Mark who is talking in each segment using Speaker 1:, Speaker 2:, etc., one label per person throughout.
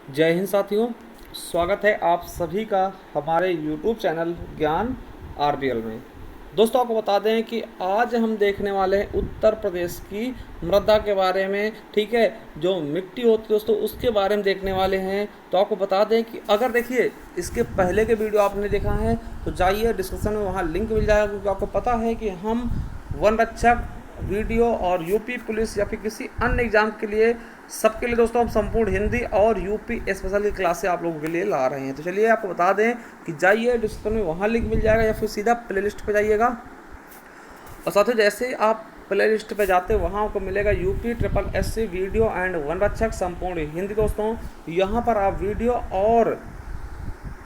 Speaker 1: जय हिंद साथियों। स्वागत है आप सभी का हमारे YouTube चैनल ज्ञान आरबीएल में। दोस्तों आपको बता दें कि आज हम देखने वाले हैं उत्तर प्रदेश की मृदा के बारे में। ठीक है, जो मिट्टी होती है दोस्तों उसके बारे में देखने वाले हैं। तो आपको बता दें कि अगर देखिए इसके पहले के वीडियो आपने देखा है तो जाइए डिस्क्रिप्शन में, वहाँ लिंक मिल जाएगा, क्योंकि आपको पता है कि हम वन रक्षक वीडियो और यूपी पुलिस या फिर किसी अन्य एग्जाम के लिए सबके लिए दोस्तों हम संपूर्ण हिंदी और यूपी स्पेशल की क्लासें आप लोगों के लिए ला रहे हैं। तो चलिए आपको बता दें कि जाइए डिस्क्रिप्शन में, वहाँ लिंक मिल जाएगा, या फिर सीधा प्लेलिस्ट पे जाइएगा। और साथ ही जैसे ही आप प्लेलिस्ट पे जाते हैं वहाँ आपको मिलेगा UP triple SC video and one रक्षक संपूर्ण हिंदी। दोस्तों यहाँ पर आप वीडियो और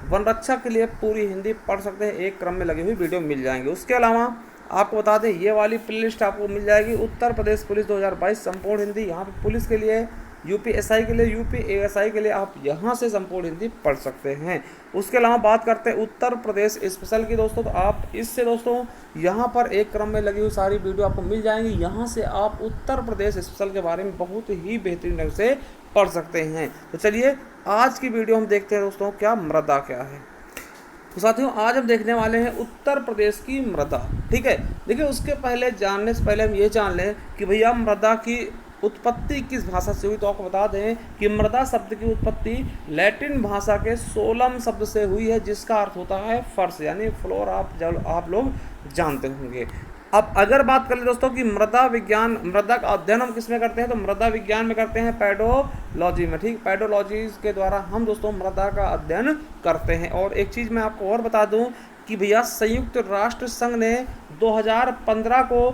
Speaker 1: वन रक्षक के लिए पूरी हिंदी पढ़ सकते हैं, एक क्रम में लगी हुई वीडियो मिल जाएंगे। उसके अलावा आपको बता दें ये वाली प्लेलिस्ट आपको मिल जाएगी उत्तर प्रदेश पुलिस 2022 संपूर्ण हिंदी। यहाँ पे पुलिस के लिए, यूपी एसआई के लिए, यूपी एएसआई के लिए आप यहाँ से संपूर्ण हिंदी पढ़ सकते हैं। उसके अलावा बात करते हैं उत्तर प्रदेश स्पेशल की दोस्तों, तो आप इससे दोस्तों यहाँ पर एक क्रम में लगी हुई सारी वीडियो आपको मिल जाएंगी। यहाँ से आप उत्तर प्रदेश स्पेशल के बारे में बहुत ही बेहतरीन ढंग से पढ़ सकते हैं। तो चलिए आज की वीडियो हम देखते हैं दोस्तों, क्या मृदा क्या है। तो साथियों आज हम देखने वाले हैं उत्तर प्रदेश की मृदा। ठीक है, देखिए उसके पहले जानने से पहले हम ये जान लें कि भैया मृदा की उत्पत्ति किस भाषा से हुई। तो आपको बता दें कि मृदा शब्द की उत्पत्ति लैटिन भाषा के सोलम शब्द से हुई है, जिसका अर्थ होता है फर्श यानी फ्लोर। आप लोग जानते होंगे। अब अगर बात करें दोस्तों कि मृदा विज्ञान, मृदा का अध्ययन हम किस में करते हैं, तो मृदा विज्ञान में करते हैं, पेडोलॉजी में। ठीक, पेडोलॉजी के द्वारा हम दोस्तों मृदा का अध्ययन करते हैं। और एक चीज़ मैं आपको और बता दूं कि भैया संयुक्त राष्ट्र संघ ने 2015 को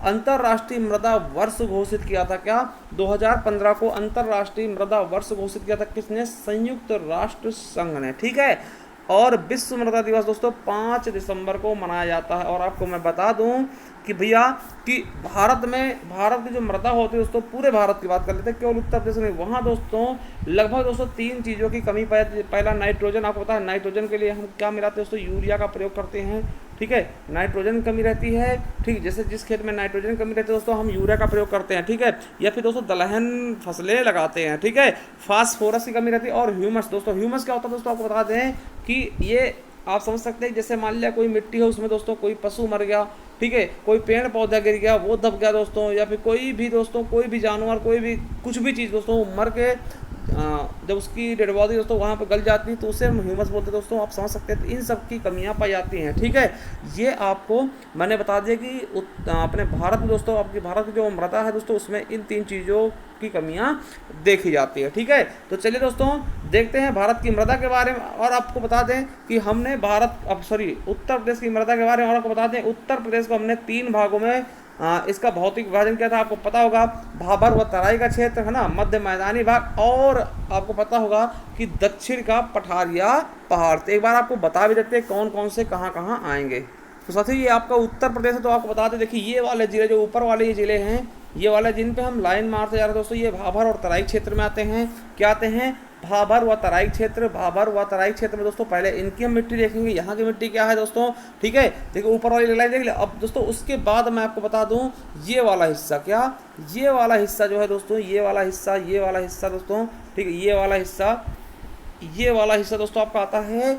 Speaker 1: अंतर्राष्ट्रीय मृदा वर्ष घोषित किया था। क्या 2015 को अंतर्राष्ट्रीय मृदा वर्ष घोषित किया था? किसने? संयुक्त राष्ट्र संघ ने। ठीक है, और विश्व मृदा दिवस दोस्तों 5 दिसंबर को मनाया जाता है। और आपको मैं बता दूं कि भैया कि भारत की जो मृदा होती है दोस्तों, पूरे भारत की बात कर लेते हैं, केवल उत्तर प्रदेश में, वहाँ दोस्तों लगभग दोस्तों 3 चीज़ों की कमी पाई जाती है। पहला नाइट्रोजन। आपको पता है नाइट्रोजन के लिए हम क्या मिलाते हैं दोस्तों? यूरिया का प्रयोग करते हैं। ठीक है, नाइट्रोजन कमी रहती है। ठीक, जैसे जिस खेत में नाइट्रोजन कमी रहती है दोस्तों हम यूरिया का प्रयोग करते हैं। ठीक है, या फिर दोस्तों दलहन फसलें लगाते हैं। ठीक है, फास्फोरस की कमी रहती है। और ह्यूमस दोस्तों, ह्यूमस क्या होता है दोस्तों? आपको बता दें कि ये आप समझ सकते हैं, जैसे मान लिया कोई मिट्टी है उसमें दोस्तों कोई पशु मर गया, ठीक है, कोई पेड़ पौधा गिर गया वो दब गया दोस्तों, या फिर कोई भी दोस्तों कोई भी जानवर, कोई भी कुछ भी चीज़ दोस्तों मर के जब उसकी डेड बॉडी दोस्तों वहाँ पे गल जाती है तो उसे हम ह्यूमस बोलते हैं दोस्तों। आप समझ सकते हैं, तो इन सब की कमियाँ पाई जाती हैं। ठीक है, ये आपको मैंने बता दिया कि अपने भारत में दोस्तों, आपकी भारत की जो मृदा है दोस्तों उसमें इन 3 चीज़ों की कमियां देखी जाती है। ठीक है, तो चलिए दोस्तों देखते हैं भारत की मृदा के बारे में। और आपको बता दें कि हमने उत्तर प्रदेश की मृदा के बारे में, और आपको बता दें उत्तर प्रदेश को हमने 3 भागों में इसका भौतिक विभाजन किया था। आपको पता होगा भाबर व तराई का क्षेत्र है ना, मध्य मैदानी भाग, और आपको पता होगा कि दक्षिण का पठारिया पहाड़। तो एक बार आपको बता भी देते हैं कौन कौन से कहाँ कहाँ आएंगे। तो साथियों ये आपका उत्तर प्रदेश है। तो आपको बता दें, देखिए ये वाले जिले जो ऊपर वाले ये जिले हैं, ये वाले जिन पे हम लाइन मारते जा रहे हैं दोस्तों, ये भाबर और तराई क्षेत्र में आते हैं। क्या आते हैं? भाबर व तराई क्षेत्र। भाबर व तराई क्षेत्र में दोस्तों पहले इनकी हम मिट्टी देखेंगे, यहाँ की मिट्टी क्या है दोस्तों। ठीक है, देखिए ऊपर वाली लाइन देख ले। अब दोस्तों उसके बाद मैं आपको बता दूं ये वाला हिस्सा, क्या ये वाला हिस्सा जो है दोस्तों, ये वाला हिस्सा दोस्तों, ठीक है, ये वाला हिस्सा दोस्तों आपका आता है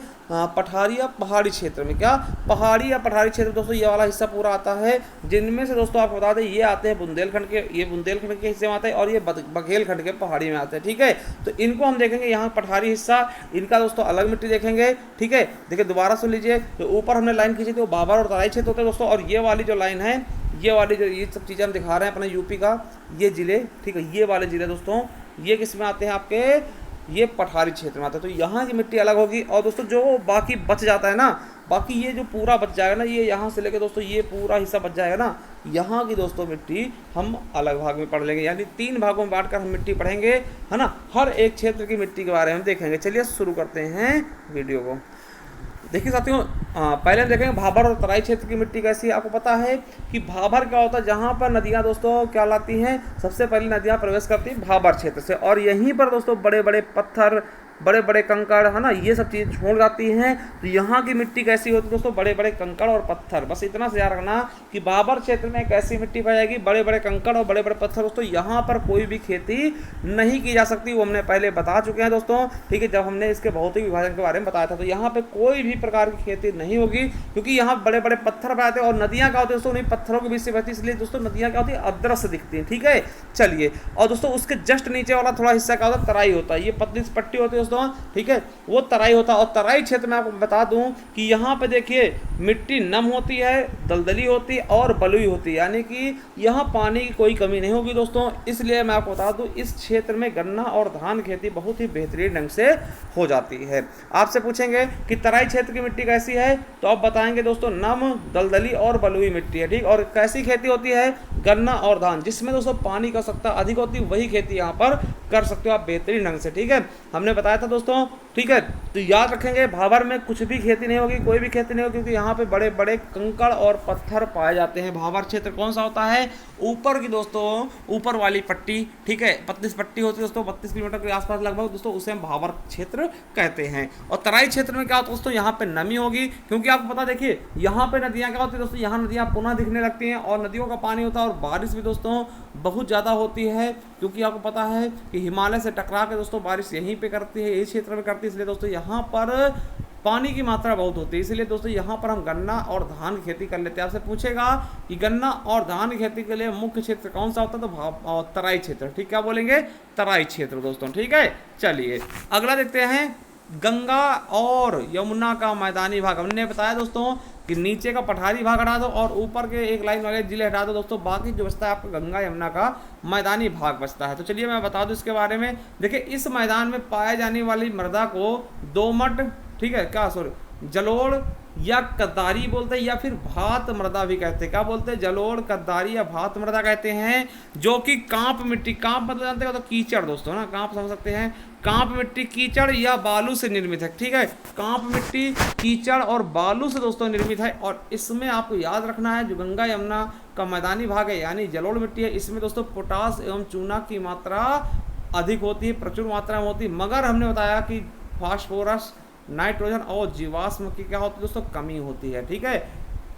Speaker 1: पठारिया पहाड़ी क्षेत्र में। क्या पहाड़ी या पठारी क्षेत्र दोस्तों, ये वाला हिस्सा पूरा आता है, जिनमें से दोस्तों आपको बता दें ये आते हैं बुंदेलखंड के, ये बुंदेलखंड के हिस्से में आता है, और ये बघेलखंड के पहाड़ी में आते हैं। ठीक है, तो इनको हम देखेंगे, यहाँ पठारी हिस्सा इनका दोस्तों अलग मिट्टी देखेंगे। ठीक है, देखिए दोबारा सुन लीजिए, तो ऊपर हमने लाइन खींची थी वो भाबर और तराई क्षेत्र होते हैं दोस्तों, और ये वाली जो लाइन है, ये वाली जो ये सब चीज़ें हम दिखा रहे हैं अपने यूपी का, ये जिले, ठीक है, ये वाले जिले दोस्तों ये किस में आते हैं? आपके ये पठारी क्षेत्र में आता है। तो यहाँ की मिट्टी अलग होगी। और दोस्तों जो बाकी बच जाता है ना, बाकी ये जो पूरा बच जाएगा ना, ये यहाँ से लेके दोस्तों ये पूरा हिस्सा बच जाएगा ना, यहाँ की दोस्तों मिट्टी हम अलग भाग में पढ़ लेंगे, यानी 3 भागों में बांटकर हम मिट्टी पढ़ेंगे, है ना। हर एक क्षेत्र की मिट्टी के बारे में देखेंगे। चलिए शुरू करते हैं वीडियो को। देखिए साथियों पहले हम देखेंगे भाबर और तराई क्षेत्र की मिट्टी कैसी है। आपको पता है कि भाबर क्या होता है? जहाँ पर नदियाँ दोस्तों क्या लाती हैं, सबसे पहले नदियाँ प्रवेश करती हैं भाबर क्षेत्र से, और यहीं पर दोस्तों बड़े बड़े पत्थर बड़े बड़े कंकड़, है ना, ये सब चीज़ छोड़ जाती हैं। तो यहाँ की मिट्टी कैसी होती है दोस्तों, बड़े बड़े कंकड़ और पत्थर। बस इतना से याद रखना कि बाबर क्षेत्र में एक ऐसी मिट्टी पाई जाएगी, बड़े बड़े कंकड़ और बड़े बड़े पत्थर। दोस्तों यहाँ पर कोई भी खेती नहीं की जा सकती, वो हमने पहले बता चुके हैं दोस्तों, ठीक है, जब हमने इसके भौतिक विभाजन के बारे में बताया था। तो यहाँ पे कोई भी प्रकार की खेती नहीं होगी, क्योंकि यहाँ बड़े बड़े पत्थर पाए जाते हैं और नदियाँ क्या होती है दोस्तों, उन्हीं पत्थरों के बीच से बहती है, इसलिए दोस्तों नदियाँ क्या होती है, अदृश्य दिखती हैं, ठीक है। चलिए, और दोस्तों उसके जस्ट नीचे वाला थोड़ा हिस्सा क्या होता है, तराई होता है। ये पतली सी पट्टी होती है दोस्तों, ठीक है, वो तराई होता है। और तराई क्षेत्र में आपको बता दूं कि यहाँ पे देखिए मिट्टी नम होती है, दलदली होती है और बलुई होती है, यानी कि यहाँ पानी की कोई कमी नहीं होगी दोस्तों। इसलिए मैं आपको बता दूं इस क्षेत्र में गन्ना और धान खेती बहुत ही बेहतरीन ढंग से हो जाती है। आपसे पूछेंगे कि तराई क्षेत्र की मिट्टी कैसी है, तो आप बताएंगे दोस्तों नम, दलदली और बलुई मिट्टी है, ठीक। और कैसी खेती होती है, गन्ना और धान, जिसमें दोस्तों पानी की आवश्यकता अधिक होती है, वही खेती यहाँ पर कर सकते हो आप बेहतरीन ढंग से, ठीक है, हमने बताया था दोस्तों, ठीक है। तो याद रखेंगे भाबर में कुछ भी खेती नहीं होगी, कोई भी खेती नहीं होगी, क्योंकि यहाँ पे बड़े बड़े कंकड़ और पत्थर पाए जाते हैं। भाबर क्षेत्र कौन सा होता है, ऊपर की दोस्तों, ऊपर वाली पट्टी, ठीक है, 32 पट्टी होती है दोस्तों, 32 किलोमीटर के आसपास लगभग दोस्तों, उसे हम भाबर क्षेत्र कहते हैं। और तराई क्षेत्र में क्या होता है दोस्तों, यहाँ पे नमी होगी, क्योंकि आपको पता देखिए यहाँ पे नदियाँ क्या होती है दोस्तों, यहाँ नदियाँ पुनः दिखने लगती हैं और नदियों का पानी होता है, और बारिश भी दोस्तों बहुत ज़्यादा होती है, क्योंकि आपको पता है कि हिमालय से टकरा के दोस्तों बारिश यहीं पे करती है, यही क्षेत्र में करती है, इसलिए दोस्तों यहाँ पर पानी की मात्रा बहुत होती है। इसलिए दोस्तों यहाँ पर हम गन्ना और धान की खेती कर लेते हैं। आपसे पूछेगा कि गन्ना और धान की खेती के लिए मुख्य क्षेत्र कौन सा होता है, तो तराई क्षेत्र, ठीक, क्या बोलेंगे, तराई क्षेत्र दोस्तों, ठीक है। चलिए अगला देखते हैं, गंगा और यमुना का मैदानी भाग। हमने बताया दोस्तों कि नीचे का पठारी भाग हटा दो और ऊपर के एक लाइन वाले जिले हटा दो दोस्तों, बाकी जो बचता है आपका गंगा यमुना का मैदानी भाग बचता है। तो चलिए मैं बता दूं इसके बारे में। देखिए इस मैदान में पाए जाने वाली मृदा को दोमट, ठीक है, क्या सॉरी जलोढ़ या कद्दारी बोलते हैं, या फिर भात मृदा भी कहते हैं। क्या बोलते हैं, जलोढ़, कद्दारी या भात मृदा कहते हैं, जो कि कांप मिट्टी, कांप मतलब जानते हो तो कीचड़ दोस्तों ना, कांप समझ सकते हैं, कांप मिट्टी कीचड़ या बालू से निर्मित है, ठीक है, कांप मिट्टी कीचड़ और बालू से दोस्तों निर्मित है। और इसमें आपको याद रखना है जो गंगा यमुना का मैदानी भाग है यानी जलोढ़ मिट्टी है, इसमें दोस्तों पोटास एवं चूना की मात्रा अधिक होती है, प्रचुर मात्रा में होती है। मगर हमने बताया कि फास्फोरस, नाइट्रोजन और जीवाश्म की क्या होती है दोस्तों, कमी होती है, ठीक है।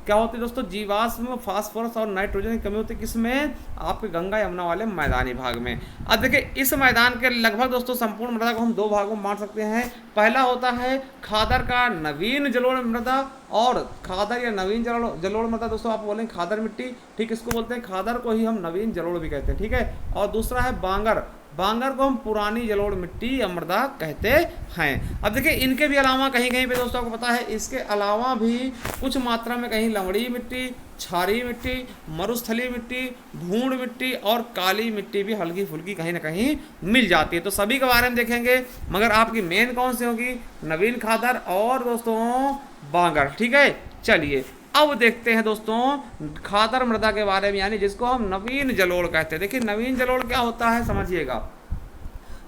Speaker 1: क्या होती है दोस्तों, जीवाश्म, फास्फोरस और नाइट्रोजन की कमी होती है, किसमें, आपके गंगा यमुना वाले मैदानी भाग में। अब देखिए इस मैदान के लगभग दोस्तों संपूर्ण मृदा को हम दो भागों में बांट सकते हैं। पहला होता है खादर का नवीन जलोढ़ मृदा, और खादर या नवीन जलोढ़ मृदा दोस्तों आप बोलेंगे खादर मिट्टी, ठीक, इसको बोलते हैं खादर को ही हम नवीन जलोढ़ भी कहते हैं, ठीक है। और दूसरा है बांगर, बांगर को हम पुरानी जलोढ़ मिट्टी या मृदा कहते हैं। अब देखिए इनके भी अलावा कहीं कहीं पे दोस्तों आपको पता है, इसके अलावा भी कुछ मात्रा में कहीं लवड़ी मिट्टी, क्षारीय मिट्टी, मरुस्थलीय मिट्टी, भूण मिट्टी और काली मिट्टी भी हल्की फुल्की कहीं ना कहीं मिल जाती है। तो सभी के बारे में देखेंगे, मगर आपकी मेन कौन सी होगी, नवीन खादर और दोस्तों बांगर, ठीक है। चलिए अब देखते हैं दोस्तों खादर मृदा के बारे में, यानी जिसको हम नवीन जलोढ़ कहते हैं। देखिए नवीन जलोढ़ क्या होता है समझिएगा,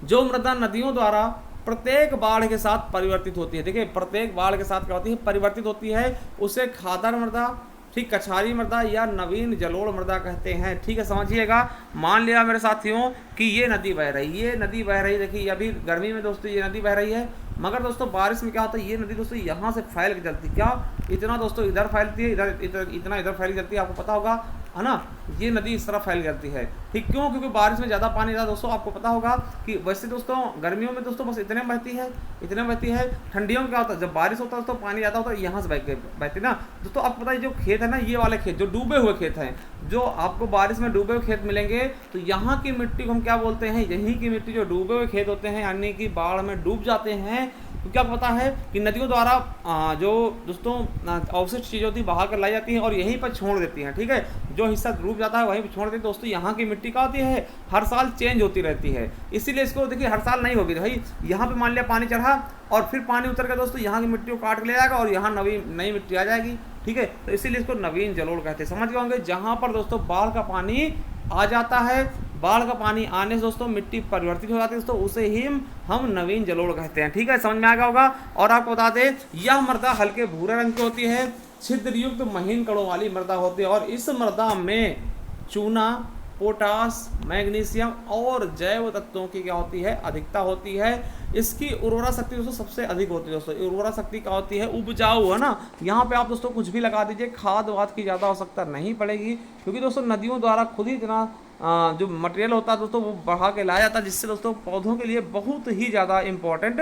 Speaker 1: जो मृदा नदियों द्वारा प्रत्येक बाढ़ के साथ परिवर्तित होती है। देखिए प्रत्येक बाढ़ के साथ क्या होती है, परिवर्तित होती है, उसे खादर मृदा, ठीक, कछारी मृदा या नवीन जलोढ़ मृदा कहते हैं, ठीक है। समझिएगा, मान लिया मेरे साथियों कि ये नदी बह रही है, ये नदी बह रही है, देखिए अभी गर्मी में दोस्तों ये नदी बह रही है, मगर दोस्तों बारिश में क्या होता है, ये नदी दोस्तों यहाँ से फैल के चलती है, क्या इतना दोस्तों इधर फैलती है, इतना इधर फैल जाती है, आपको पता होगा है ना, ये नदी इस तरह फैल जाती है, ठीक, क्यों, क्योंकि बारिश में ज़्यादा पानी रहता है दोस्तों। आपको पता होगा कि वैसे दोस्तों गर्मियों में दोस्तों बस इतने बहती है, इतने बहती है। ठंडियों में क्या होता है, जब बारिश होता है तो पानी ज़्यादा होता है, यहाँ से बहती ना दोस्तों। आपको पता है जो खेत है ना, ये वाले खेत जो डूबे हुए खेत हैं, जो आपको बारिश में डूबे हुए खेत मिलेंगे, तो यहाँ की मिट्टी को हम क्या बोलते हैं, यहीं की मिट्टी जो डूबे हुए खेत होते हैं, यानी कि बाढ़ में डूब जाते हैं। तो क्या पता है कि नदियों द्वारा जो दोस्तों अवशिष्ट चीज़ होती है बहा कर लाई जाती हैं और यहीं पर छोड़ देती हैं, ठीक है। जो हिस्सा डूब जाता है वहीं पर छोड़ देती है दोस्तों। यहाँ की मिट्टी क्या होती है, हर साल चेंज होती रहती है, इसीलिए इसको देखिए हर साल नहीं होगी। भाई यहाँ पे मान लिया पानी चढ़ा और फिर पानी उतर गया दोस्तों, यहाँ की मिट्टी को काट के ले जाएगा और यहाँ नई मिट्टी आ जाएगी, ठीक है। तो इसीलिए इसको नवीन जलोढ़ कहते हैं। समझ गए होंगे, जहाँ पर दोस्तों बाढ़ का पानी आ जाता है, बाढ़ का पानी आने से दोस्तों मिट्टी परिवर्तित हो जाती है दोस्तों, उसे ही हम नवीन जलोढ़ कहते हैं, ठीक है। समझ में आ गया होगा। और आपको बता दें यह मृदा हल्के भूरे रंग की होती है, छिद्रयुक्त महीन कणों वाली मृदा होती है, और इस मृदा में चूना, पोटास, मैग्नीशियम और जैव तत्वों की क्या होती है, अधिकता होती है। इसकी उर्वरा शक्ति दोस्तों सबसे अधिक होती है। दोस्तों उर्वरा शक्ति क्या होती है, उपजाऊ, है ना। यहाँ पे आप दोस्तों कुछ भी लगा दीजिए, खाद वाद की ज़्यादा आवश्यकता नहीं पड़ेगी, क्योंकि दोस्तों नदियों द्वारा खुद ही इतना जो मटेरियल होता है दोस्तों वो बढ़ा के लाया जाता है, जिससे दोस्तों पौधों के लिए बहुत ही ज़्यादा इंपॉर्टेंट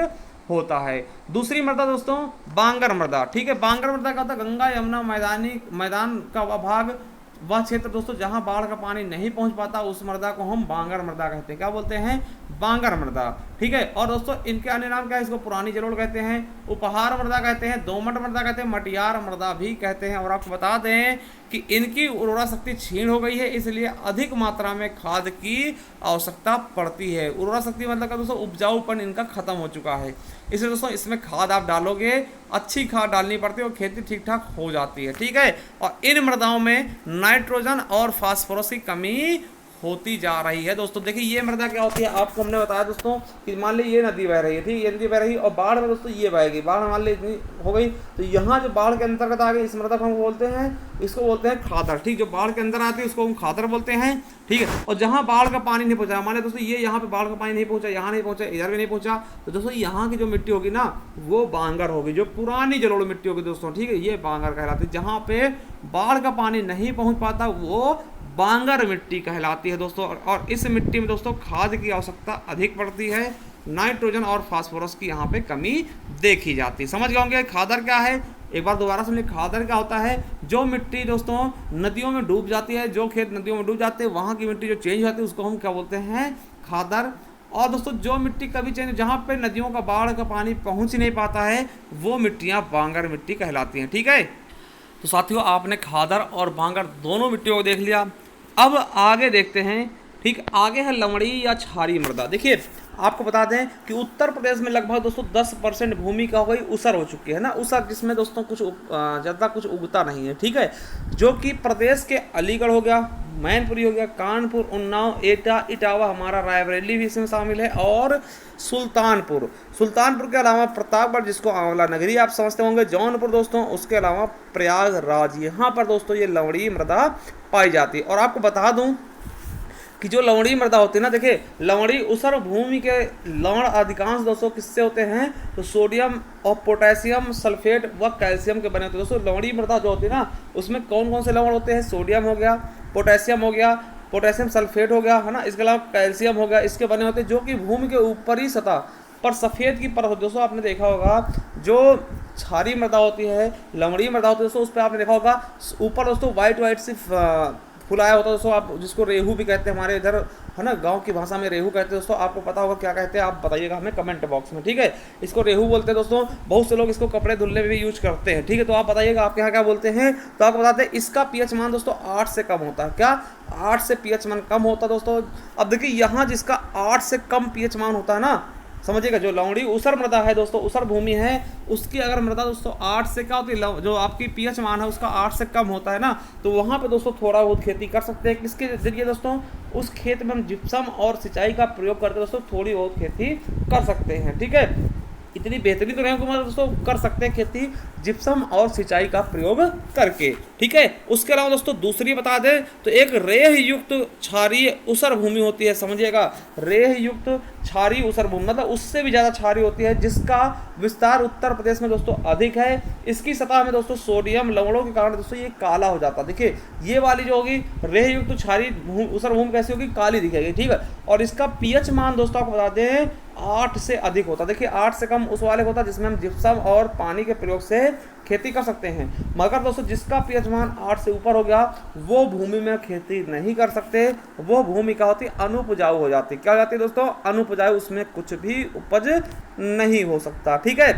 Speaker 1: होता है। दूसरी मृदा दोस्तों बांगर मृदा, ठीक है। बांगर मृदा का होता है गंगा यमुना मैदान का वह भाग, वह क्षेत्र दोस्तों जहां बाढ़ का पानी नहीं पहुंच पाता, उस मृदा को हम बांगर मृदा कहते हैं। क्या बोलते हैं, बांगर मृदा, ठीक है। और दोस्तों इनके अन्य नाम क्या है, इसको पुरानी जलोढ़ कहते हैं, उपहार मृदा कहते हैं, दोमट मृदा कहते हैं, मटियार मृदा भी कहते हैं। और आपको बता दें कि इनकी उर्वरा शक्ति क्षीण हो गई है, इसलिए अधिक मात्रा में खाद की आवश्यकता पड़ती है। उर्वरा शक्ति मतलब का दोस्तों उपजाऊपन इनका खत्म हो चुका है, इसलिए दोस्तों इसमें खाद आप डालोगे, अच्छी खाद डालनी पड़ती है और खेती ठीक ठाक हो जाती है, ठीक है। और इन मृदाओं में नाइट्रोजन और फास्फोरस की कमी होती जा रही है। दोस्तों देखिए ये मृदा क्या होती है, आपको हमने बताया दोस्तों कि मान ली ये नदी बह रही है, ठीक है, ये नदी बह रही है और बाढ़ में दोस्तों ये बहेगी, बाढ़ मान ली इतनी हो गई तो यहाँ जो बाढ़ के अंतर्गत आ गई इस मृदा को हम बोलते हैं, इसको बोलते हैं खादर, ठीक। जो बाढ़ के अंदर आती है उसको हम खादर बोलते हैं, ठीक है। और जहाँ बाढ़ का पानी नहीं पहुँचा, मान ली दोस्तों ये यहाँ पे बाढ़ का पानी नहीं पहुँचा, यहाँ नहीं पहुँचा, इधर भी नहीं पहुँचा, तो दोस्तों यहाँ की जो मिट्टी होगी ना वो बांगर होगी, जो पुरानी जलोढ़ मिट्टी होगी दोस्तों, ठीक है, ये बांगर कहलाती है। जहाँ पे बाढ़ का पानी नहीं पहुँच पाता वो बांगर मिट्टी कहलाती है दोस्तों। और इस मिट्टी में दोस्तों खाद की आवश्यकता अधिक पड़ती है, नाइट्रोजन और फास्फोरस की यहाँ पे कमी देखी जाती है। समझ गए होंगे खादर क्या है, एक बार दोबारा सुनिए। खादर क्या होता है, जो मिट्टी दोस्तों नदियों में डूब जाती है, जो खेत नदियों में डूब जाते हैं वहाँ की मिट्टी जो चेंज होती है उसको हम क्या बोलते हैं, खादर। और दोस्तों जो मिट्टी कभी चेंज, जहाँ पे नदियों का बाढ़ का पानी पहुँच नहीं पाता है वो मिट्टियाँ बांगर मिट्टी कहलाती हैं, ठीक है। तो साथियों आपने खादर और बांगर दोनों मिट्टियों को देख लिया। अब आगे देखते हैं, ठीक, आगे है लवणी या क्षारीय मृदा। देखिए आपको बता दें कि उत्तर प्रदेश में लगभग दोस्तों 10% भूमि का हो गई ऊसर हो चुकी है ना, ऊसर जिसमें दोस्तों कुछ ज़्यादा कुछ उगता नहीं है, ठीक है। जो कि प्रदेश के अलीगढ़ हो गया, मैनपुरी हो गया, कानपुर, उन्नाव, एटा, इटावा, हमारा रायबरेली भी इसमें शामिल है, और सुल्तानपुर के अलावा प्रतापगढ़ जिसको आंवला नगरी आप समझते होंगे, जौनपुर दोस्तों, उसके अलावा प्रयागराज, यहाँ पर दोस्तों ये लवणीय मृदा पाई जाती है। और आपको बता दूं कि जो लवणीय मृदा होती है ना, देखिए लवणीय ऊसर भूमि के लवण अधिकांश दोस्तों किससे होते हैं, तो सोडियम और पोटेशियम सल्फेट व कैल्शियम के बने होते हैं। दोस्तों लवणीय मृदा जो होती है ना उसमें कौन कौन से लवण होते हैं, सोडियम हो गया, पोटेशियम हो गया, पोटेशियम सल्फेट हो गया, है ना, इसके अलावा कैल्शियम हो गया, इसके बने होते हैं, जो कि भूमि के ऊपरी सतह पर सफ़ेद की परत होती है। दोस्तों आपने देखा होगा जो क्षारीय मृदा होती है, लवणीय मृदा होती है दोस्तों, उस पर आपने देखा होगा ऊपर दोस्तों वाइट सी फुलाया होता है दोस्तों, आप जिसको रेहू भी कहते हैं, हमारे इधर है ना गांव की भाषा में रेहू कहते हैं दोस्तों। आपको पता होगा क्या कहते हैं, आप बताइएगा हमें कमेंट बॉक्स में, ठीक है। इसको रेहू बोलते हैं दोस्तों, बहुत से लोग इसको कपड़े धुलने में भी यूज करते हैं, ठीक है। तो आप बताइएगा आपके यहाँ क्या बोलते हैं। तो आपको बताते हैं इसका पीएच मान दोस्तों 8 से कम होता है, क्या 8 से पीएच मान कम होता है दोस्तों। अब देखिए यहाँ जिसका 8 से कम पीएच मान होता है ना, समझिएगा, जो लवणी ऊसर मृदा है दोस्तों, ऊसर भूमि है, उसकी अगर मृदा दोस्तों 8 से क्या होती है, जो आपकी पीएच मान है उसका 8 से कम होता है ना, तो वहाँ पे दोस्तों थोड़ा बहुत खेती कर सकते हैं। किसके जरिए दोस्तों, उस खेत में हम जिप्सम और सिंचाई का प्रयोग करके दोस्तों थोड़ी बहुत खेती कर सकते हैं, ठीक है। इतनी बेहतरीन तो नहीं होगी दोस्तों, कर सकते हैं खेती जिप्सम और सिंचाई का प्रयोग करके, ठीक है। उसके अलावा दोस्तों दूसरी बता दें तो एक रेह युक्त क्षारीय ऊसर भूमि होती है, समझिएगा, रेह युक्त क्षारीय ऊसर भूमि मतलब उससे भी ज़्यादा क्षारीय होती है, जिसका विस्तार उत्तर प्रदेश में दोस्तों अधिक है। इसकी सतह में दोस्तों सोडियम लवणों के कारण दोस्तों ये काला हो जाता है। देखिए ये वाली जो होगी रेह युक्त क्षारीय ऊसर भूमि कैसी होगी, काली दिखेगी, ठीक है। और इसका पीएच मान दोस्तों आपको बता दें 8 से अधिक होता है। देखिए 8 से कम उस वाले होता है जिसमें हम जिप्सम और पानी के प्रयोग से खेती कर सकते हैं, मगर दोस्तों जिसका पीएच मान 8 से ऊपर हो गया वो भूमि में खेती नहीं कर सकते, वो भूमि क्या होती है, अनुपजाऊ हो जाती। क्या हो जाती है दोस्तों, अनुपजाऊ, उसमें कुछ भी उपज नहीं हो सकता, ठीक है,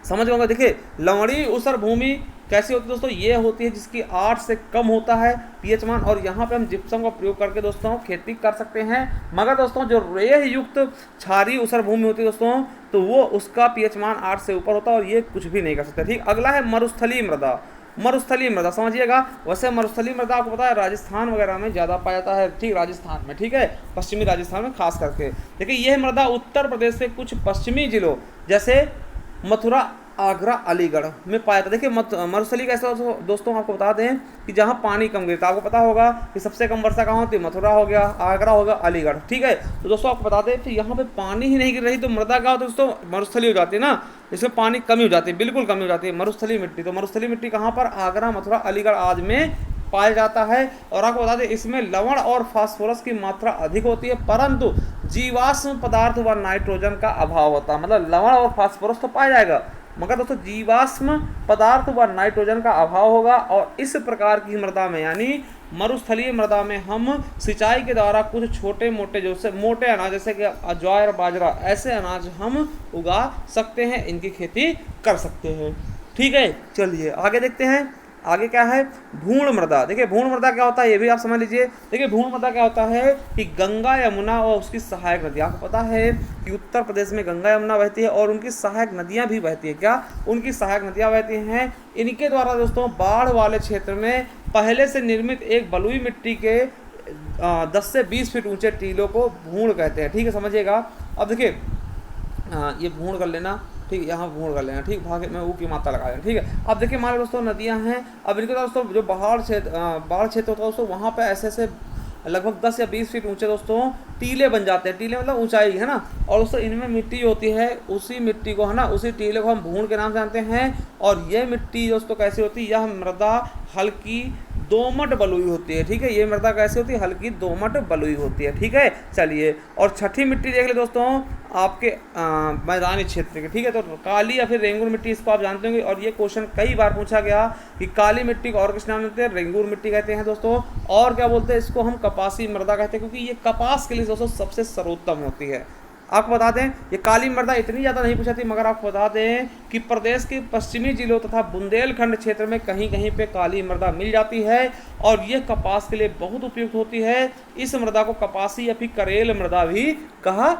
Speaker 1: समझ गए। देखिए लवणीय ऊसर भूमि कैसी होती है दोस्तों, ये होती है जिसकी 8 से कम होता है पीएच मान, और यहाँ पे हम जिप्सम का प्रयोग करके दोस्तों खेती कर सकते हैं। मगर दोस्तों जो रेह युक्त क्षारीय ऊसर भूमि होती है दोस्तों, तो वो उसका पीएच मान 8 से ऊपर होता है और ये कुछ भी नहीं कर सकते, ठीक। अगला है मरुस्थलीय मृदा। मरुस्थलीय मृदा समझिएगा, वैसे मरुस्थलीय मृदा आपको पता है राजस्थान वगैरह में ज़्यादा पाया जाता है, ठीक, राजस्थान में, ठीक है, पश्चिमी राजस्थान में खास करके। देखिए यह मृदा उत्तर प्रदेश के कुछ पश्चिमी जिलों जैसे मथुरा आगरा अलीगढ़ में पाया जाता है। देखिए मरुस्थली कैसा दोस्तों आपको बता दें कि जहाँ पानी कम गिरता है, आपको पता होगा कि सबसे कम वर्षा कहाँ होती है, मथुरा हो गया, आगरा हो गया, अलीगढ़, ठीक है। तो दोस्तों आपको बता दें कि यहाँ पे पानी ही नहीं गिर रही तो मृदा क्या होती है दोस्तों, मरुस्थली हो जाती है ना, इसमें पानी कमी हो जाती है, बिल्कुल कमी हो जाती है मरुस्थली मिट्टी। तो मरुस्थली मिट्टी कहाँ पर, आगरा, मथुरा, अलीगढ़ आदि में पाया जाता है। और आपको बता दें इसमें लवण और फास्फोरस की मात्रा अधिक होती है, परंतु जीवाश्म पदार्थ व नाइट्रोजन का अभाव होता है। मतलब लवण और फास्फोरस तो पाया जाएगा, मगर दोस्तों जीवाश्म पदार्थ व नाइट्रोजन का अभाव होगा। और इस प्रकार की मृदा में यानी मरुस्थलीय मृदा में हम सिंचाई के द्वारा कुछ छोटे मोटे जैसे मोटे अनाज जैसे कि ज्वार बाजरा ऐसे अनाज हम उगा सकते हैं, इनकी खेती कर सकते हैं, ठीक है। चलिए आगे देखते हैं, आगे क्या है, भूण मृदा। देखिए भूण मृदा क्या होता है ये भी आप समझ लीजिए। देखिए भूण मृदा क्या होता है कि गंगा यमुना और उसकी सहायक नदियाँ, आपको पता है कि उत्तर प्रदेश में गंगा यमुना बहती है और उनकी सहायक नदियाँ भी बहती है। क्या, उनकी सहायक नदियाँ बहती हैं। इनके द्वारा दोस्तों बाढ़ वाले क्षेत्र में पहले से निर्मित एक बलुई मिट्टी के 10 से 20 फीट ऊंचे टीलों को भूण कहते हैं, ठीक है, समझिएगा। अब देखिए ये भूण कर लेना, ठीक है, यहाँ भूण कर लेना, ठीक, भाग में ऊ की मात्रा लगा लेना, ठीक है। अब देखिए हमारे दोस्तों नदियाँ हैं, अब इनके दोस्तों जो बाढ़ क्षेत्र होता है दोस्तों, वहाँ पे ऐसे ऐसे लगभग 10 या 20 फीट ऊंचे दोस्तों टीले बन जाते हैं। टीले मतलब ऊंचाई है ना, और दोस्तों इनमें मिट्टी होती है, उसी मिट्टी को है ना, उसी टीले को हम भूण के नाम से जानते हैं। और ये मिट्टी दोस्तों कैसी होती है, यह मृदा हल्की दोमट बलुई होती है, ठीक है। ये मृदा कैसी होती है, हल्की दोमट बलुई होती है, ठीक है। चलिए और छठी मिट्टी देख ले दोस्तों आपके मैदानी क्षेत्र के, ठीक है। तो काली या फिर रेंगुर मिट्टी, इसको आप जानते होंगे और ये क्वेश्चन कई बार पूछा गया कि काली मिट्टी को और किस नाम देते हैं, रेंगुर मिट्टी कहते हैं दोस्तों। और क्या बोलते हैं इसको, हम कपासी मृदा कहते हैं, क्योंकि ये कपास के लिए दोस्तों सबसे सर्वोत्तम होती है। आपको बता दें ये काली मृदा इतनी ज़्यादा नहीं पूछा थी, मगर आपको बता दें कि प्रदेश के पश्चिमी जिलों तथा बुंदेलखंड क्षेत्र में कहीं कहीं पे काली मृदा मिल जाती है और ये कपास के लिए बहुत उपयुक्त होती है। इस मृदा को कपासी या फिर करेल मृदा भी कहा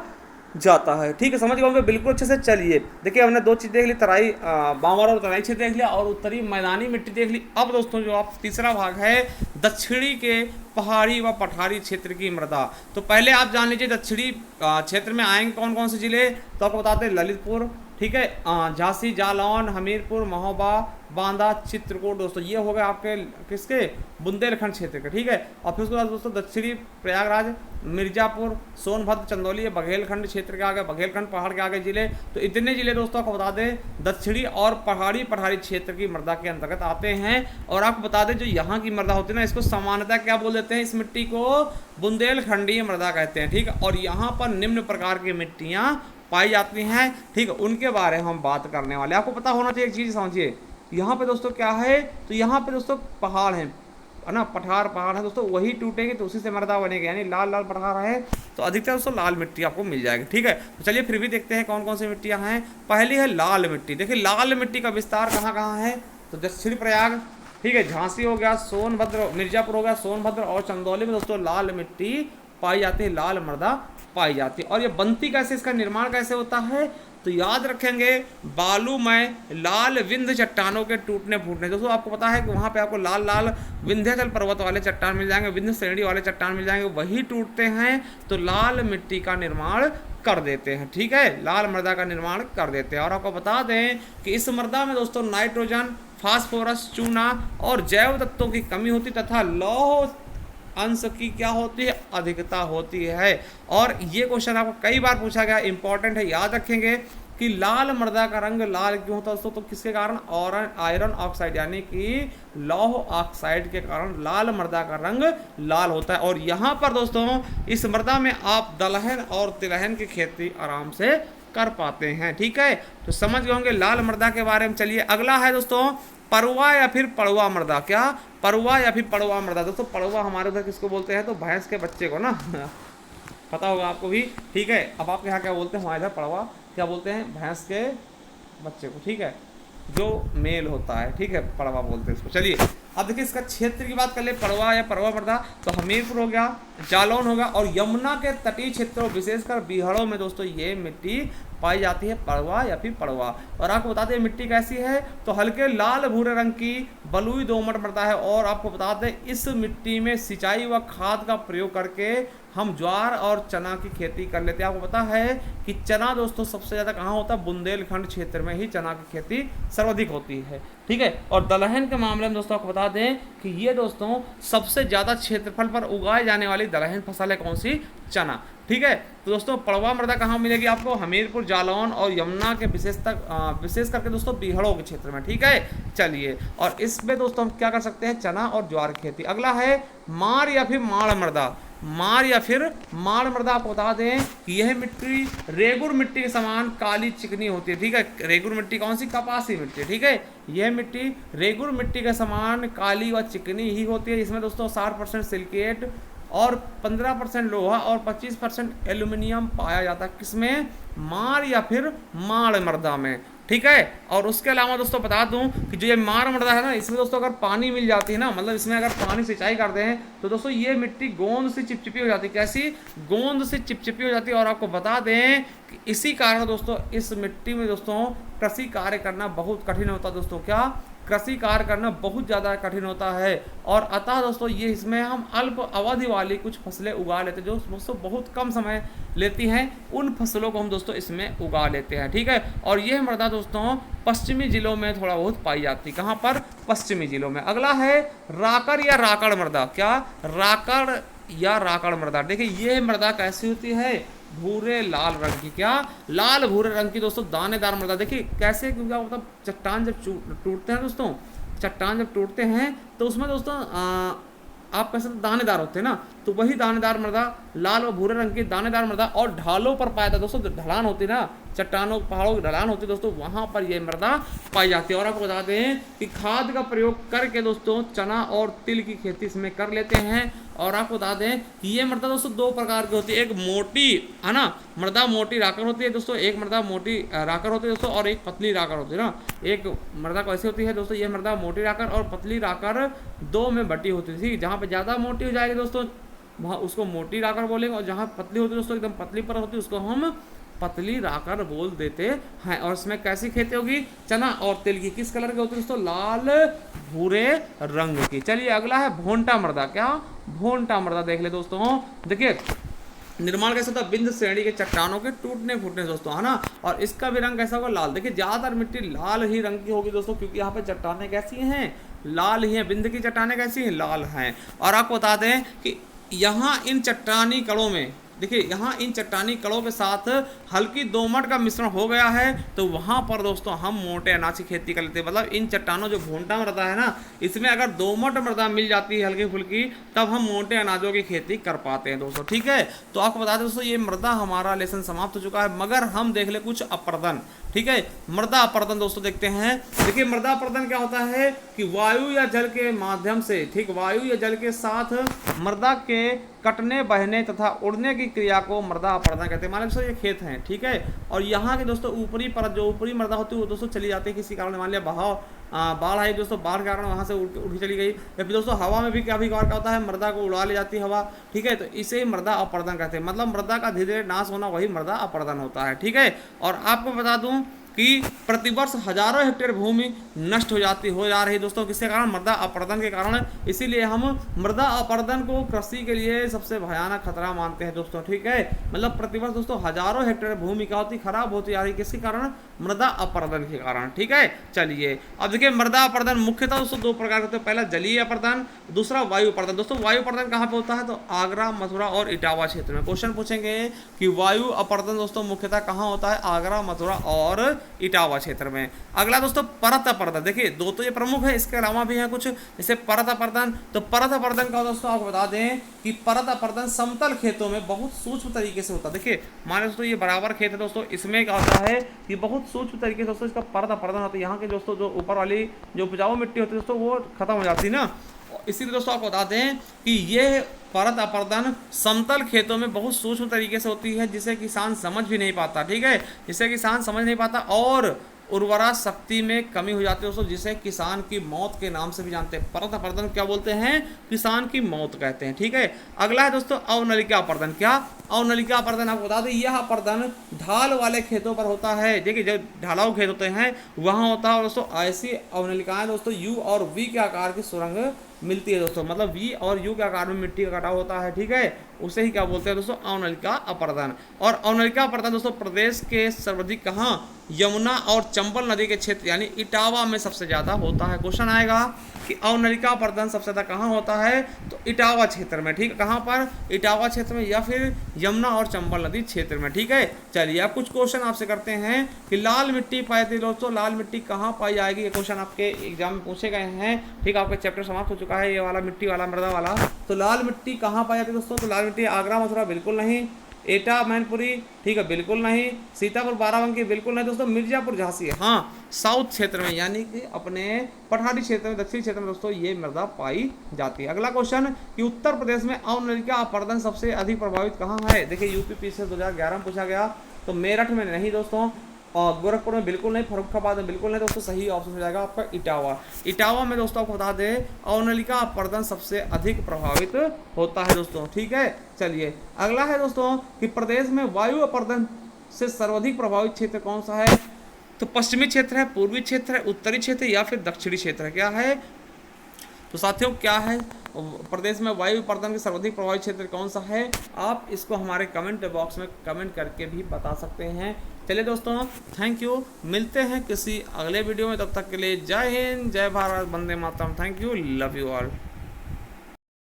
Speaker 1: जाता है, ठीक है, समझ गए बिल्कुल अच्छे से। चलिए देखिए हमने दो चीज़ देख ली, तराई बावरा और तराई क्षेत्र देख लिया और उत्तरी मैदानी मिट्टी देख ली। अब दोस्तों जो आप तीसरा भाग है दक्षिणी के पहाड़ी व पठारी क्षेत्र की मृदा। तो पहले आप जान लीजिए दक्षिणी क्षेत्र में आएंगे कौन कौन से जिले, तो आपको बताते हैं ललितपुर, ठीक है, झांसी, जालौन, हमीरपुर, महोबा, बांदा, चित्रकूट। दोस्तों ये हो गए आपके किसके, बुंदेलखंड क्षेत्र के, ठीक है। और फिर उसके बाद दोस्तों दक्षिणी प्रयागराज, मिर्जापुर, सोनभद्र, चंदौली, बघेलखंड क्षेत्र के आगे, बघेलखंड पहाड़ के आगे जिले। तो इतने जिले दोस्तों आपको बता दें दक्षिणी और पहाड़ी क्षेत्र की मृदा के अंतर्गत आते हैं। और आपको बता दें जो यहाँ की मृदा होती है ना, इसको सामान्यतः क्या बोल देते हैं, इस मिट्टी को बुंदेलखंडीय मृदा कहते हैं, ठीक है। और यहाँ पर निम्न प्रकार की मिट्टियाँ पाई जाती हैं, ठीक है, उनके बारे में हम बात करने वाले। आपको पता होना चाहिए एक चीज़ समझिए, यहाँ पे दोस्तों क्या है, तो यहाँ पे दोस्तों पहाड़ हैं है ना, पहाड़ है दोस्तों, वही टूटेंगे तो उसी से मृदा बनेगी, यानी लाल लाल पठार है तो अधिकतर दोस्तों लाल मिट्टी आपको मिल जाएगी, ठीक है। तो चलिए फिर भी देखते हैं कौन कौन सी मिट्टियाँ हैं। पहली है लाल मिट्टी। देखिए लाल मिट्टी का विस्तार कहाँ कहाँ है, तो दक्षिण प्रयाग, ठीक है, झांसी हो गया, सोनभद्र, मिर्जापुर हो गया, सोनभद्र और चंदौली में दोस्तों लाल मिट्टी पाई जाती है, लाल मृदा पाई जाती है। और ये बनती कैसे, इसका निर्माण कैसे होता है, तो याद रखेंगे बालूमय लाल विंध्य चट्टानों के टूटने फूटने। दोस्तों आपको पता है कि वहाँ पे आपको लाल लाल विंध्याचल पर्वत वाले चट्टान मिल जाएंगे, विंध्य श्रेणी वाले चट्टान मिल जाएंगे, वही टूटते हैं तो लाल मिट्टी का निर्माण कर देते हैं, ठीक है, लाल मृदा का निर्माण कर देते हैं। और आपको बता दें कि इस मृदा में दोस्तों नाइट्रोजन, फास्फोरस, चूना और जैव तत्वों की कमी होती तथा लौह अंश की क्या होती है, अधिकता होती है। और ये क्वेश्चन आपको कई बार पूछा गया, इंपॉर्टेंट है, याद रखेंगे कि लाल मृदा का रंग लाल क्यों होता है दोस्तों, तो किसके कारण, और आयरन ऑक्साइड यानी कि लौह ऑक्साइड के कारण लाल मृदा का रंग लाल होता है। और यहाँ पर दोस्तों इस मृदा में आप दलहन और तिलहन की खेती आराम से कर पाते हैं, ठीक है। तो समझ गए होंगे लाल मृदा के बारे में। चलिए अगला है दोस्तों पड़ुआ या फिर पड़ुआ मृदा। क्या, पड़ुआ या फिर पड़ुआ मृदा। दोस्तों पड़ुआ हमारे उधर किसको बोलते हैं, तो भैंस के बच्चे को ना पता होगा आपको भी, ठीक है। अब आपके यहाँ क्या बोलते हैं, हमारे इधर पड़ुआ क्या बोलते हैं, भैंस के बच्चे को, ठीक है, जो मेल होता है, ठीक है, पड़वा बोलते हैं इसको। चलिए अब देखिए इसका क्षेत्र की बात कर ले, पड़वा या पड़वा मृदा, तो हमीरपुर हो गया, जालौन होगा, और यमुना के तटीय क्षेत्रों विशेषकर बिहारों में दोस्तों ये मिट्टी पाई जाती है, पड़वा या फिर पड़वा। और आपको बताते हैं मिट्टी कैसी है, तो हल्के लाल भूरे रंग की बलुई दोमट मृदा है। और आपको बताते हैं इस मिट्टी में सिंचाई व खाद का प्रयोग करके हम ज्वार और चना की खेती कर लेते हैं। आपको पता है कि चना दोस्तों सबसे ज़्यादा कहाँ होता है, बुंदेलखंड क्षेत्र में ही चना की खेती सर्वाधिक होती है, ठीक है। और दलहन के मामले में दोस्तों आपको बता दें कि ये दोस्तों सबसे ज़्यादा क्षेत्रफल पर उगाए जाने वाली दलहन फसल है कौन सी, चना, ठीक है। तो दोस्तों पड़वा मृदा कहाँ मिलेगी आपको, हमीरपुर, जालौन और यमुना के विशेष करके दोस्तों बिहारों के क्षेत्र में, ठीक है। चलिए, और इसमें दोस्तों हम क्या कर सकते हैं, चना और ज्वार की खेती। अगला है मार या फिर माड़ मृदा। मार या फिर माड़ मृदा आपको बता दें कि यह मिट्टी रेगुर मिट्टी के समान काली चिकनी होती है, ठीक है। रेगुर मिट्टी कौन सी, कपासी मिट्टी, ठीक है। यह मिट्टी रेगुर मिट्टी के समान काली व चिकनी ही होती है। इसमें दोस्तों 60% सिलिकेट और 15% लोहा और 25% एल्यूमिनियम पाया जाता है, किसमें, मार या फिर माड़ मृदा में, ठीक है। और उसके अलावा दोस्तों बता दूं कि जो ये मार मृदा है ना, इसमें दोस्तों अगर पानी मिल जाती है ना, मतलब इसमें अगर पानी सिंचाई करते हैं तो दोस्तों ये मिट्टी गोंद से चिपचिपी हो जाती है। कैसी, गोंद से चिपचिपी हो जाती है। और आपको बता दें कि इसी कारण दोस्तों इस मिट्टी में दोस्तों कृषि कार्य करना बहुत कठिन होता है। दोस्तों क्या, कृषि कार्य करना बहुत ज़्यादा कठिन होता है। और अतः दोस्तों ये इसमें हम अल्प अवधि वाली कुछ फसलें उगा लेते हैं, जो दोस्तों बहुत कम समय लेती हैं, उन फसलों को हम दोस्तों इसमें उगा लेते हैं, ठीक है। और यह मृदा दोस्तों पश्चिमी जिलों में थोड़ा बहुत पाई जाती है, कहाँ पर, पश्चिमी जिलों में। अगला है राकड़ या राकड़ मृदा। क्या, राकड़ या राकड़ मृदा। देखिए ये मृदा कैसी होती है, भूरे लाल रंग की। क्या, लाल भूरे रंग की दोस्तों दानेदार मृदा। देखिए कैसे, क्योंकि मतलब चट्टान जब टूटते हैं दोस्तों, चट्टान जब टूटते हैं तो उसमें दोस्तों आप कैसे दानेदार होते हैं ना, तो वही दानेदार मृदा, लाल व भूरे रंग की दानेदार मृदा, और ढालों पर पाया था दोस्तों, ढलान होती है ना, चट्टानों पहाड़ों की ढलान होती है दोस्तों, वहाँ पर यह मृदा पाई जाती है। और आपको बता दें कि खाद का प्रयोग करके दोस्तों चना और तिल की खेती इसमें कर लेते हैं। और आपको बता दें कि ये मृदा दोस्तों दो प्रकार की होती है, एक मोटी है ना मृदा, मोटी राकर होती है दोस्तों, एक मृदा मोटी राकर होती है दोस्तों, और एक पतली राकर होती है ना। एक मृदा कैसी होती है दोस्तों, ये मृदा मोटी राकर और पतली राकर दो में बटी होती थी। जहाँ पे ज़्यादा मोटी हो जाएगी दोस्तों वहाँ उसको मोटी राकर बोलेंगे, और जहाँ पतली होती है दोस्तों एकदम पतली पर होती है उसको हम पतली राकर बोल देते हैं। और इसमें कैसी खेती होगी, चना और तिल की। किस कलर की होती है दोस्तों, लाल भूरे रंग की। चलिए अगला है भोंटा मृदा। क्या, भोंटा मृदा देख ले दोस्तों। देखिए निर्माण कैसा होता है, बिंद श्रेणी के चट्टानों के टूटने फूटने दोस्तों, है ना। और इसका भी रंग कैसा होगा, लाल। देखिए ज्यादातर मिट्टी लाल ही रंग की होगी दोस्तों, क्योंकि यहाँ पे चट्टानें कैसी हैं, लाल ही हैं। बिंद की चट्टानें कैसी हैं, लाल हैं। और आपको बता दें कि यहाँ इन चट्टानी कणों में, देखिए यहाँ इन चट्टानी कणों के साथ हल्की दोमट का मिश्रण हो गया है, तो वहाँ पर दोस्तों हम मोटे अनाज की खेती कर लेते हैं। मतलब इन चट्टानों जो भोंटा मृदा है ना, इसमें अगर दोमट मृदा मिल जाती है हल्की फुल्की, तब हम मोटे अनाजों की खेती कर पाते हैं दोस्तों, ठीक है। तो आपको बता दें दोस्तों ये मृदा हमारा लेसन समाप्त हो चुका है, मगर हम देख ले कुछ अपर्दन, ठीक है। मृदा अपर्दन दोस्तों देखते हैं। देखिए मृदा अपर्दन क्या होता है कि वायु या जल के माध्यम से, ठीक, वायु या जल के साथ मृदा के कटने, बहने तथा उड़ने की क्रिया को मृदा अपर्दन कहते हैं। मान लीजिए ये खेत हैं, ठीक है, और यहाँ के दोस्तों ऊपरी परत, जो ऊपरी मृदा होती है वो दोस्तों चली जाती है किसी कारण, मान लिया बहाव, बाढ़ आई दोस्तों, बाढ़ के कारण वहाँ से उड़ चली गई, या फिर दोस्तों हवा में भी कभी कभार क्या होता है, मृदा को उड़ा ले जाती है हवा, ठीक है। तो इसे ही मृदा अपर्दन कहते हैं। मतलब मृदा का धीरे धीरे नाश होना वही मृदा अपर्दन होता है, ठीक है। और आपको बता दूं कि प्रतिवर्ष हजारों हेक्टेयर भूमि नष्ट हो जा रही दोस्तों, किसके कारण, मृदा अपर्दन के कारण। इसीलिए हम मृदा अपर्दन को कृषि के लिए सबसे भयानक खतरा मानते हैं दोस्तों, ठीक है। मतलब प्रतिवर्ष दोस्तों हजारों हेक्टेयर भूमि क्या होती, खराब होती जा रही, किसके कारण, मृदा अपर्दन के कारण, ठीक है। चलिए अब देखिए मृदा अपर्दन मुख्यतः दोस्तों दो प्रकार के होते हैं, पहला जलीय अपर्दन, दूसरा वायु अपर्दन। दोस्तों वायु अपर्दन कहाँ पे होता है, तो आगरा, मथुरा और इटावा क्षेत्र में। क्वेश्चन पूछेंगे कि वायु अपर्दन दोस्तों मुख्यतः कहाँ होता है, आगरा, मथुरा और इटावा क्षेत्र में। अगला दोस्तों परत अपर्दन। देखिए दो तो ये प्रमुख है, इसके अलावा भी है कुछ, जैसे परत अपर्दन। तो परत अपर्दन का दोस्तों आपको बता दें कि परत अपर्दन समतल खेतों में बहुत सूक्ष्म तरीके से होता है। देखिए मान दोस्तों ये बराबर खेत है दोस्तों, इसमें क्या होता है कि बहुत सूक्ष्म तरीके से दोस्तों इसका परत अपर्दन होता है। यहाँ के दोस्तों जो ऊपर वाली जो उपजाऊ मिट्टी होती है दोस्तों वो खत्म हो जाती है ना, इसीलिए दोस्तों आपको बताते हैं कि ये परत अपर्दन समतल खेतों में बहुत सूक्ष्म तरीके से होती है, जिसे किसान समझ भी नहीं पाता, ठीक है, जिसे किसान समझ नहीं पाता। और उर्वरा शक्ति में कमी हो जाती है दोस्तों, जिसे किसान की मौत के नाम से भी जानते हैं। परत अपर्दन क्या बोलते हैं? किसान की मौत कहते हैं। ठीक है, अगला है दोस्तों अवनलिका अपर्दन। क्या अवनलिका अपर्दन? आपको बता दें यह अपर्दन ढाल वाले खेतों पर होता है। देखिए जो ढालाऊ खेत होते हैं वहाँ होता है दोस्तों। ऐसी अवनलिकाएं दोस्तों यू और वी के आकार की सुरंग मिलती है दोस्तों, मतलब वी और यू के आकार में मिट्टी का कटाव होता है। ठीक है, उसे ही क्या बोलते हैं दोस्तों? अवनलिका अपर्दन। और अवनलिका अपर्दन दोस्तों प्रदेश के सर्वाधिक कहाँ? यमुना और चंबल नदी के क्षेत्र यानी इटावा में सबसे ज्यादा होता है। क्वेश्चन आएगा कि अवनलिका अपर्दन सबसे ज्यादा कहाँ होता है? तो इटावा क्षेत्र में। ठीक है, कहाँ पर? इटावा क्षेत्र में या फिर यमुना और चंबल नदी क्षेत्र में। ठीक है, चलिए अब कुछ क्वेश्चन आपसे करते हैं कि लाल मिट्टी पाई जाती है दोस्तों, लाल मिट्टी कहाँ पाई जाएगी? ये क्वेश्चन आपके एग्जाम में पूछे गए हैं। ठीक है, आपका चैप्टर समाप्त हो चुका है ये वाला मिट्टी वाला, मृदा वाला। तो लाल मिट्टी कहाँ पाई जाती है दोस्तों? तो लाल मिट्टी आगरा मथुरा बिल्कुल नहीं, एटा मैनपुरी ठीक है बिल्कुल नहीं, सीतापुर बाराबंकी बिल्कुल नहीं दोस्तों, मिर्जापुर झांसी हाँ साउथ क्षेत्र में यानी कि अपने पठारी क्षेत्र में, दक्षिणी क्षेत्र में दोस्तों ये मृदा पाई जाती है। अगला क्वेश्चन कि उत्तर प्रदेश में अवनलिका अपर्दन सबसे अधिक प्रभावित कहाँ है? देखिए यूपीपीसीएस 2011 में पूछा गया। तो मेरठ में नहीं दोस्तों, और गोरखपुर में बिल्कुल नहीं, फर्रुखाबाद में बिल्कुल नहीं दोस्तों। सही ऑप्शन हो जाएगा आपका इटावा। इटावा में दोस्तों आपको बता दें अवनलिका अपर्दन सबसे अधिक प्रभावित होता है दोस्तों। ठीक है, चलिए अगला है दोस्तों कि प्रदेश में वायु अपर्दन से सर्वाधिक प्रभावित क्षेत्र कौन सा है? तो पश्चिमी क्षेत्र है, पूर्वी क्षेत्र है, उत्तरी क्षेत्र या फिर दक्षिणी क्षेत्र है? क्या है तो साथियों क्या है प्रदेश में वायु अपर्दन के सर्वाधिक प्रभावित क्षेत्र कौन सा है? आप इसको हमारे कमेंट बॉक्स में कमेंट करके भी बता सकते हैं। चलिए दोस्तों थैंक यू, मिलते हैं किसी अगले वीडियो में, तब तक के लिए जय हिंद, जय भारत, वंदे मातरम, thank you, love you all.